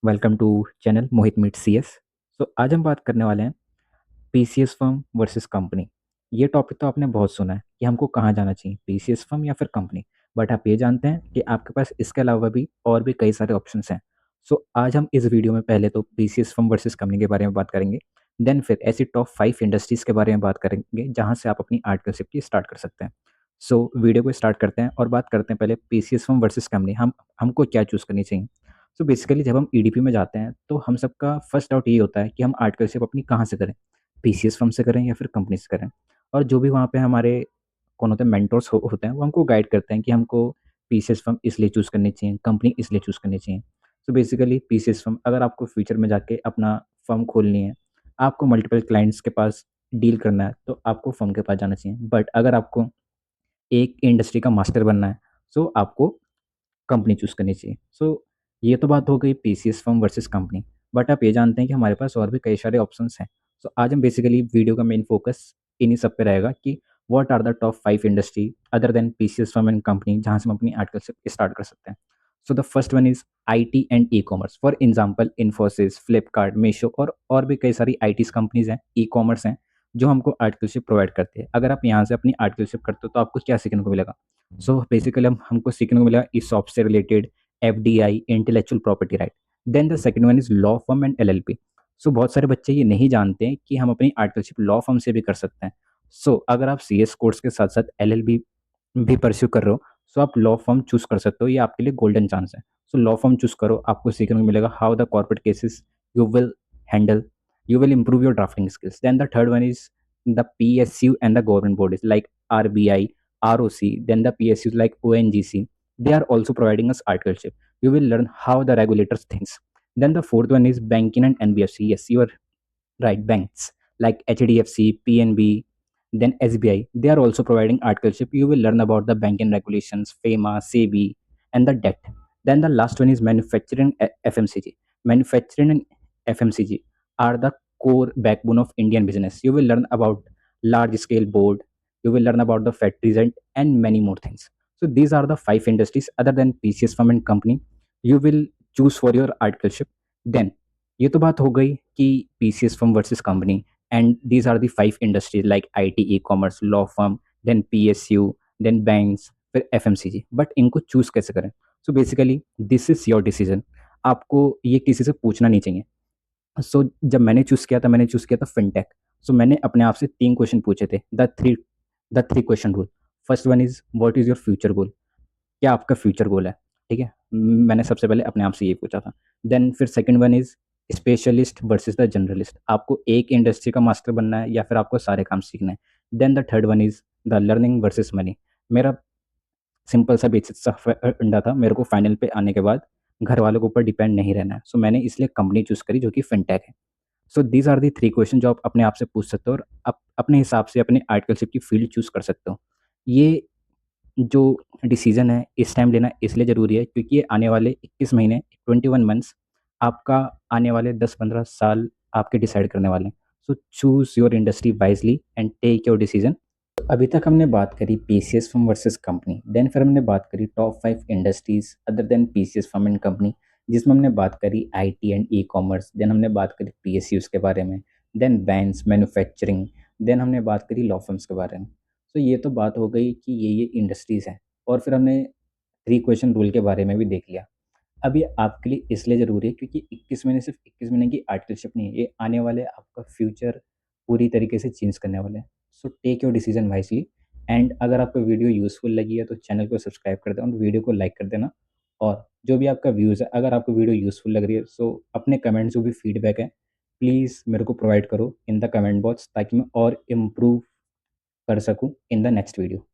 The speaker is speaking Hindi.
Welcome to channel Mohit meet C S. तो आज हम बात करने वाले हैं पीसीएस फर्म वर्सेस कंपनी। ये टॉपिक तो आपने बहुत सुना है कि हमको कहाँ जाना चाहिए, पीसीएस फर्म या फिर कंपनी। बट आप ये जानते हैं कि आपके पास इसके अलावा भी और भी कई सारे ऑप्शंस हैं। सो आज हम इस वीडियो में पहले तो पीसीएस फर्म वर्सेस कंपनी के बारे में बात करेंगे। देन फिर ऐसी टॉप 5 इंडस्ट्रीज़ के बारे में बात करेंगे जहाँ से आप अपनी आर्टिकलशिप की स्टार्ट कर सकते हैं। सो वीडियो को स्टार्ट करते हैं और बात करते हैं पहले पीसीएस फर्म वर्सेस कंपनी। हमको क्या चूज़ करनी चाहिए। सो बेसिकली जब हम ईडीपी में जाते हैं तो हम सबका फर्स्ट डाउट ये होता है कि हम आर्टिकलशिप अपनी कहाँ से करें, पीसीएस फर्म से करें या फिर कंपनी से करें। और जो भी वहाँ पे हमारे कौन होते हैं, मेंटोर्स होते हैं, वो हमको गाइड करते हैं कि हमको पीसीएस फर्म इसलिए चूज़ करनी चाहिए, कंपनी इसलिए चूज़ करनी चाहिए। सो बेसिकली पीसीएस फर्म, अगर आपको फ्यूचर में जाके अपना फर्म खोलनी है, आपको मल्टीपल क्लाइंट्स के पास डील करना है, तो आपको फर्म के पास जाना चाहिए। बट अगर आपको एक इंडस्ट्री का मास्टर बनना है, सो आपको कंपनी चूज़ करनी चाहिए। सो ये तो बात हो गई PCS firm versus company. But आप ये जानते हैं कि हमारे पास और भी कई सारे ऑप्शंस हैं। सो आज हम बेसिकली वीडियो का मेन फोकस इन्हीं सब पे रहेगा कि what are the top 5 industry other than PCS firm and company जहाँ से हम अपनी आर्टिकल से स्टार्ट कर सकते हैं। So the first one is IT and e commerce. For example Infosys, Flipkart, Meesho और भी कई सारी आईटीज कंपनीज हैं, ई कॉमर्स हैं, जो हमको आर्टिकलशिप प्रोवाइड करते हैं। अगर आप यहाँ से अपनी आर्टिकलशिप करते हो तो आपको क्या सीखने को मिलेगा। सो बेसिकली हमको सीखने को मिला इस शॉप से related FDI, intellectual property right. Then the second one is law firm and LLP. So बहुत सारे बच्चे ये नहीं जानते हैं कि हम अपनी आर्टिकलशिप लॉ फर्म से भी कर सकते हैं। सो अगर आप सीएस कोर्स के साथ साथ एलएलबी भी परस्यू कर रहे हो, सो आप लॉ फर्म चूज कर सकते हो। ये आपके लिए गोल्डन चांस है। सो लॉ फर्म चूज करो, आपको सीखने को मिलेगा how the corporate cases you will handle, you will improve your drafting skills. Then the third one is the PSU and the government bodies like RBI, ROC, then the PSUs like ONGC. They are also providing us articleship. You will learn how the regulators thinks. Then the fourth one is banking and NBFC. Yes, you are right. Banks like HDFC, PNB, then SBI. They are also providing articleship. You will learn about the banking regulations, FEMA, SEBI, and the debt. Then the last one is manufacturing FMCG. Manufacturing and FMCG are the core backbone of Indian business. You will learn about large scale board. You will learn about the factories and many more things. So these are the 5 industries other than PCS firm and company you will choose for your articleship. Then ये तो बात हो गई कि PCS firm versus company, and these are the 5 industries like IT, e commerce, law firm, then PSU, then banks, फिर एफएमसीजी। बट इनको चूज कैसे करें। So basically this is your decision. आपको ये किसी से पूछना नहीं चाहिए। जब मैंने चूज़ किया था फिनटेक। मैंने अपने आप से 3 क्वेश्चन पूछे थे, the three question rule. First one is what is your future goal. क्या आपका फ्यूचर गोल है, ठीक है। मैंने सबसे पहले अपने आप से ये पूछा था। देन फिर second one is specialist versus the generalist. आपको एक इंडस्ट्री का मास्टर बनना है या फिर आपको सारे काम सीखना है। Then the third one is the learning versus money. मेरा सिंपल सा बेसिक सा फंडा था, मेरे को फाइनल पे आने के बाद घर वालों के ऊपर डिपेंड नहीं रहना है। मैंने इसलिए कंपनी चूज़ करी जो कि फिनटेक है। दीज आर दी 3 क्वेश्चन जो आप अपने आप से पूछ सकते हो और आप अपने हिसाब से अपने आर्टिकलशिप की फील्ड चूज़ कर सकते हो। ये जो डिसीज़न है इस टाइम लेना इसलिए ज़रूरी है क्योंकि ये आने वाले 21 महीने, 21 मंथ्स, आपका आने वाले 10-15 साल आपके डिसाइड करने वाले हैं। Choose your industry wisely and take your decision. अभी तक हमने बात करी PCS firm versus company. Then फिर हमने बात करी top 5 industries other than PCS firm and company, जिसमें हमने बात करी आईटी एंड ई-कॉमर्स। देन हमने बात करी पीएसयूज़ के बारे में, देन बैंक्स, मैन्युफैक्चरिंग, देन हमने बात करी लॉ फर्म्स के बारे में। ये तो बात हो गई कि ये इंडस्ट्रीज़ हैं, और फिर हमने 3 क्वेश्चन रूल के बारे में भी देख लिया। अब ये आपके लिए इसलिए ज़रूरी है क्योंकि 21 महीने सिर्फ 21 महीने की आर्टिकलशिप नहीं है, ये आने वाले आपका फ्यूचर पूरी तरीके से चेंज करने वाले हैं। Take your decision wisely. And अगर आपको वीडियो यूज़फुल लगी है तो चैनल को सब्सक्राइब कर देना और वीडियो को लाइक कर देना। और जो भी आपका व्यूज़ है, अगर आपको वीडियो यूज़फुल लग रही है, अपने कमेंट्स जो भी फीडबैक है, प्लीज़ मेरे को प्रोवाइड करो इन द कमेंट बॉक्स, ताकि मैं और इम्प्रूव कर सकूँ इन द नेक्स्ट वीडियो।